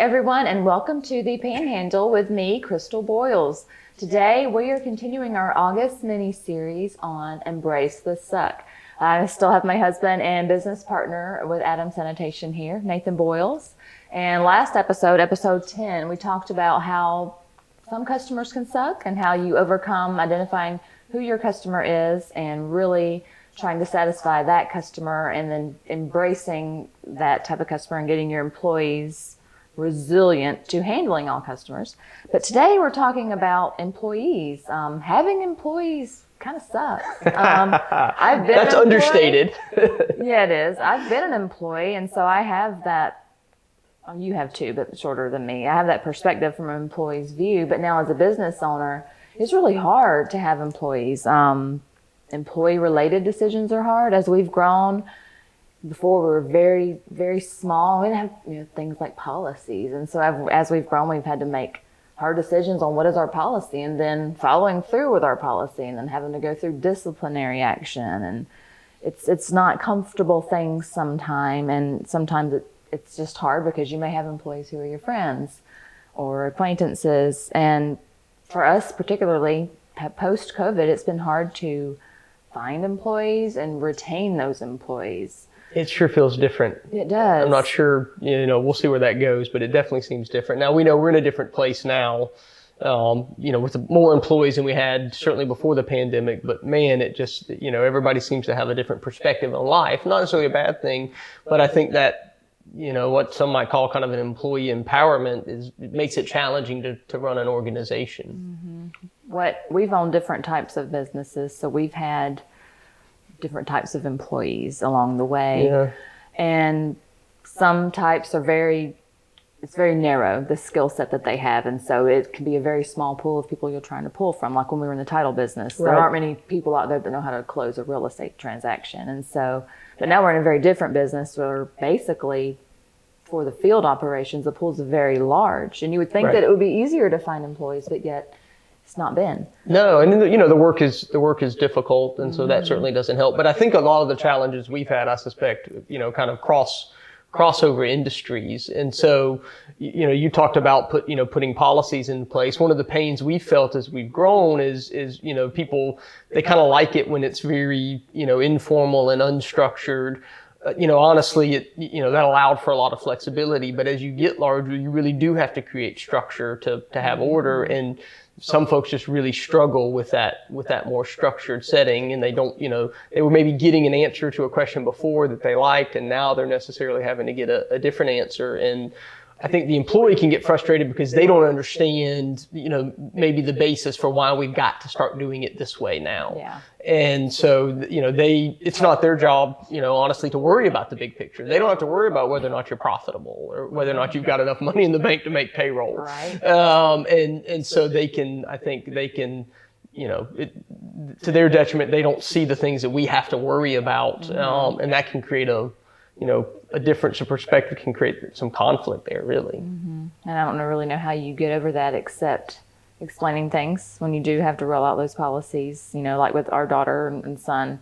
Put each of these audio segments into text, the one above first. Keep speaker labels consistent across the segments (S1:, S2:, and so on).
S1: everyone, and welcome to the Panhandle with me, Crystal Boyles. Today, we are continuing our August mini-series on Embrace the Suck. I still have my husband and business partner with Adams Sanitation here, Nathan Boyles. And last episode, episode 10, we talked about how some customers can suck and how you overcome identifying who your customer is and really trying to satisfy that customer and then embracing that type of customer and getting your employees resilient to handling all customers. But today we're talking about employees. Having employees kind of sucks. I've been
S2: That's understated.
S1: Yeah, it is. I've been an employee, and so I have that. You have too, but shorter than me. I have that perspective from an employee's view. But now as a business owner, it's really hard to have employees. Employee-related decisions are hard. As we've grown, before we were very, very small. We didn't have things like policies. And so as we've grown, we've had to make hard decisions on what is our policy and then following through with our policy and then having to go through disciplinary action. And it's not comfortable things sometimes. And sometimes it's just hard because you may have employees who are your friends or acquaintances. And for us particularly, post-COVID, it's been hard to find employees and retain those employees.
S2: It sure feels different.
S1: It does.
S2: I'm not sure, we'll see where that goes, but it definitely seems different. Now, we know we're in a different place now, with more employees than we had certainly before the pandemic, but man, it just, everybody seems to have a different perspective on life. Not necessarily a bad thing, but I think that, what some might call kind of an employee empowerment it makes it challenging to run an organization.
S1: Mm-hmm. We've owned different types of businesses, so we've had different types of employees along the way.
S2: Yeah.
S1: And some types are it's very narrow, the skill set that they have. And so it can be a very small pool of people you're trying to pull from. Like when we were in the title business,
S2: Right.
S1: There aren't many people out there that know how to close a real estate transaction. And so, but now we're in a very different business where basically for the field operations, the pool's very large. And you would think
S2: Right.
S1: that it would be easier to find employees, but yet it's not been.
S2: No, and the work is difficult, and so that certainly doesn't help. But I think a lot of the challenges we've had, I suspect, kind of crossover industries. And so, you talked about putting policies in place. One of the pains we felt as we've grown is people, they kind of like it when it's very informal and unstructured. Honestly, that allowed for a lot of flexibility. But as you get larger, you really do have to create structure to have order. And some folks just really struggle with that more structured setting, and they don't, they were maybe getting an answer to a question before that they liked, and now they're necessarily having to get a different answer. And I think the employee can get frustrated because they don't understand, maybe the basis for why we've got to start doing it this way now.
S1: Yeah.
S2: And so, it's not their job, honestly, to worry about the big picture. They don't have to worry about whether or not you're profitable or whether or not you've got enough money in the bank to make payroll.
S1: Right.
S2: And so I think they can, to their detriment, they don't see the things that we have to worry about.
S1: Mm-hmm.
S2: And that can create a difference of perspective, can create some conflict there, really.
S1: Mm-hmm. And I don't really know how you get over that except explaining things when you do have to roll out those policies, like with our daughter and son,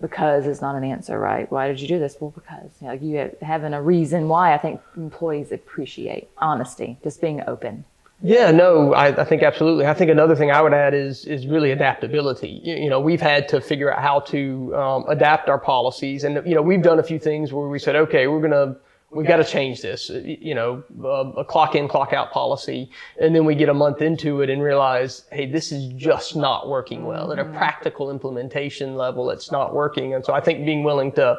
S1: because is not an answer, right? Why did you do this? Well, because you having a reason why. I think employees appreciate honesty, just being open.
S2: Yeah, no, I think absolutely. I think another thing I would add is really adaptability. We've had to figure out how to adapt our policies, and we've done a few things where we said, okay, we've got to change this. A clock in, clock out policy, and then we get a month into it and realize, hey, this is just not working well. At a practical implementation level, it's not working. And so I think being willing to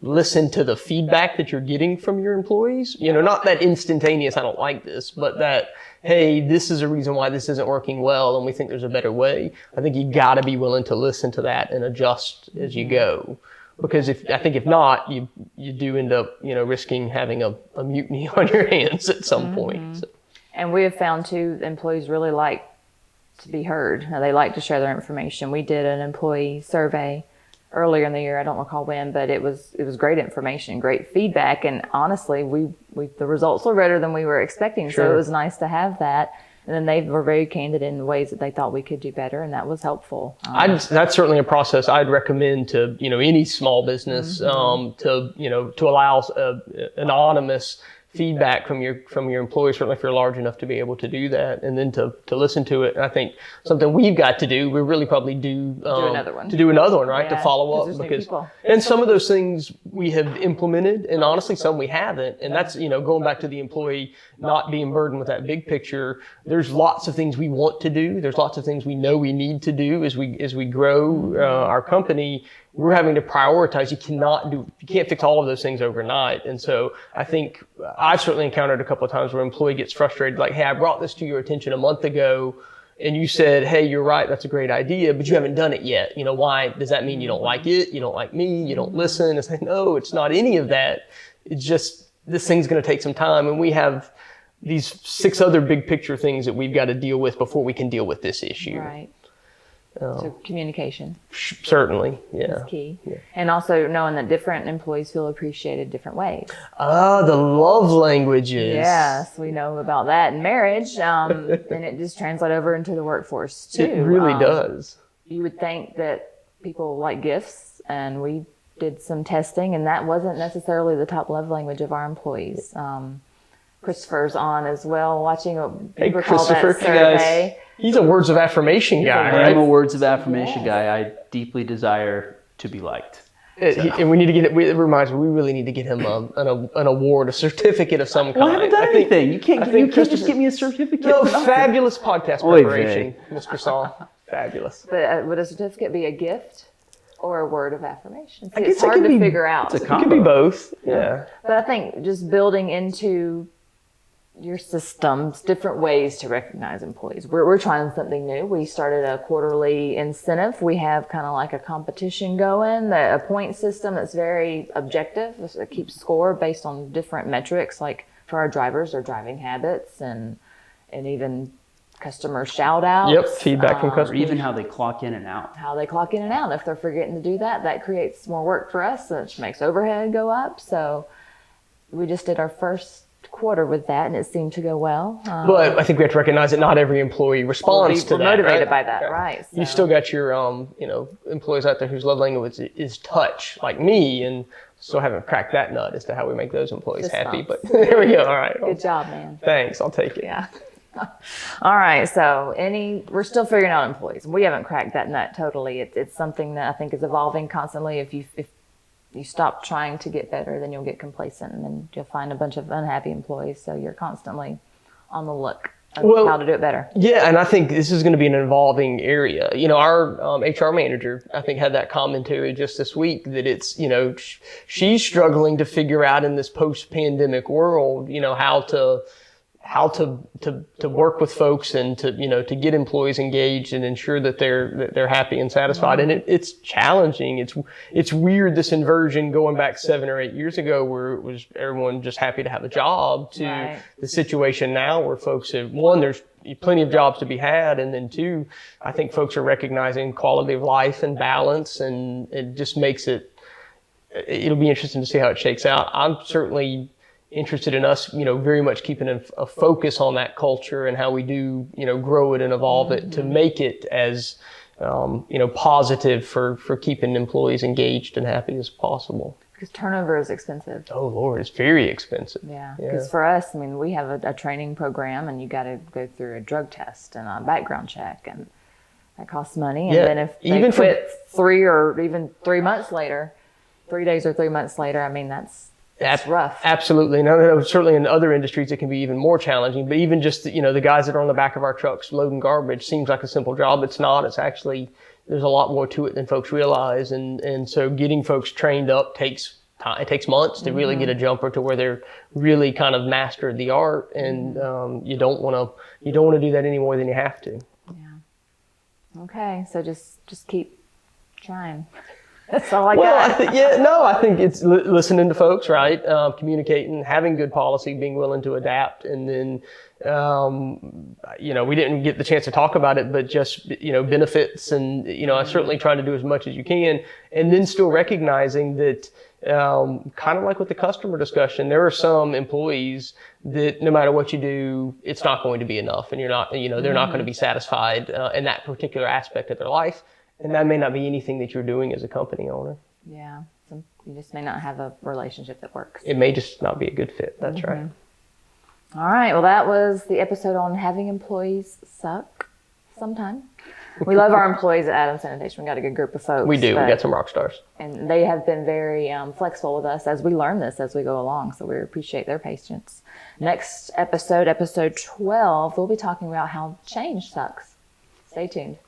S2: listen to the feedback that you're getting from your employees, not that instantaneous, I don't like this, but that, hey, this is a reason why this isn't working well and we think there's a better way. I think you got to be willing to listen to that and adjust as you go. Because if not, you do end up, risking having a mutiny on your hands at some point. So.
S1: And we have found too, employees really like to be heard. They like to share their information. We did an employee survey earlier in the year. I don't recall when, but it was great information, great feedback. And honestly, the results were better than we were expecting.
S2: Sure.
S1: So it was nice to have that. And then they were very candid in ways that they thought we could do better, and that was helpful.
S2: That's certainly a process I'd recommend to any small business to allow anonymous feedback from your employees, certainly if you're large enough to be able to do that, and then to listen to it. And I think something we've got to do, we really probably do
S1: another one.
S2: to do another one, right?
S1: Yeah,
S2: to follow up,
S1: there's new people.
S2: and some of those things we have implemented, and honestly, some we haven't. And that's, going back to the employee not being burdened with that big picture. There's lots of things we want to do. There's lots of things we know we need to do as we grow our company. We're having to prioritize. You can't fix all of those things overnight. And so I think I've certainly encountered a couple of times where an employee gets frustrated, like, hey, I brought this to your attention a month ago, and you said, hey, you're right, that's a great idea, but you haven't done it yet. Why? Does that mean you don't like it? You don't like me? You don't listen? It's like, no, it's not any of that. It's just, this thing's going to take some time, and we have these 6 other big picture things that we've got to deal with before we can deal with this issue.
S1: Right. So communication.
S2: Certainly, yeah.
S1: Is key. Yeah. And also knowing that different employees feel appreciated different ways.
S2: The love languages.
S1: Yes, we know about that in marriage, and it just translates over into the workforce too.
S2: It really does.
S1: You would think that people like gifts, and we did some testing, and that wasn't necessarily the top love language of our employees. Christopher's on as well, watching a recall that survey.
S2: He's a words of affirmation guy, right?
S3: I'm a words of affirmation guy. I deeply desire to be liked.
S2: And we need to get it. It reminds me, we really need to get him an award, a certificate of some kind.
S3: Well, I haven't done anything. You can't just give me a certificate.
S2: No, fabulous podcast preparation, Mr. Song. Fabulous.
S1: But would a certificate be a gift or a word of affirmation?
S2: I guess
S1: it's hard to figure out.
S2: It could be both. Yeah.
S1: But I think just building into your systems, different ways to recognize employees. We're trying something new. We started a quarterly incentive. We have kind of like a competition going, a point system that's very objective. It keeps score based on different metrics, like for our drivers, their driving habits, and even customer shout outs.
S2: Yep, feedback from customers.
S3: Or even how they clock in and out.
S1: How they clock in and out. If they're forgetting to do that, that creates more work for us, which makes overhead go up. So we just did our first quarter with that, and it seemed to go well.
S2: But I think we have to recognize that not every employee responds to that.
S1: Motivated
S2: right?
S1: by that, right? So.
S2: You still got your, employees out there whose love language is touch, like me, and still haven't cracked that nut as to how we make those employees happy. But there we go. All right.
S1: Good job, man.
S2: Thanks. I'll take it.
S1: Yeah. All right. So we're still figuring out employees. We haven't cracked that nut totally. It's something that I think is evolving constantly. If you stop trying to get better, then you'll get complacent, and then you'll find a bunch of unhappy employees. So you're constantly on the look of how to do it better.
S2: Yeah, and I think this is going to be an evolving area. Our HR manager, I think, had that commentary just this week that it's, she's struggling to figure out in this post-pandemic world, how to work with folks and to get employees engaged and ensure that they're happy and satisfied. And it's challenging. It's weird, this inversion going back 7 or 8 years ago where it was everyone just happy to have a job to the situation now where folks have, one, there's plenty of jobs to be had, and then two, I think folks are recognizing quality of life and balance, and it just makes it'll be interesting to see how it shakes out. I'm certainly interested in us, very much keeping a focus on that culture and how we do, grow it and evolve it to make it as, positive for keeping employees engaged and happy as possible.
S1: Because turnover is expensive.
S2: Oh, Lord, it's very expensive.
S1: Yeah, because for us, we have a training program, and you got to go through a drug test and a background check, and that costs money. And then if they quit 3 or even 3 months later, 3 days or 3 months later, that's rough. Absolutely. No, certainly in other industries, it can be even more challenging. But even just, the guys that are on the back of our trucks loading garbage seems like a simple job. It's not. It's actually, there's a lot more to it than folks realize. And so getting folks trained up takes time. It takes months to really get a jumper to where they're really kind of mastered the art. And you don't want to do that any more than you have to. Yeah. Okay. So just keep trying. That's all I got.
S2: I think it's listening to folks, right? Communicating, having good policy, being willing to adapt. And then, we didn't get the chance to talk about it, but just, benefits and, I'm certainly trying to do as much as you can. And then still recognizing that, kind of like with the customer discussion, there are some employees that no matter what you do, it's not going to be enough. And you're not, they're not going to be satisfied in that particular aspect of their life. And that may not be anything that you're doing as a company owner.
S1: Yeah. You just may not have a relationship that works.
S2: It may just not be a good fit. That's right.
S1: All right. Well, that was the episode on having employees suck sometimes. We love our employees at Adams Sanitation. We got a good group of folks.
S2: We do. We got some rock stars.
S1: And they have been very flexible with us as we learn this as we go along. So we appreciate their patience. Next episode, episode 12, we'll be talking about how change sucks. Stay tuned.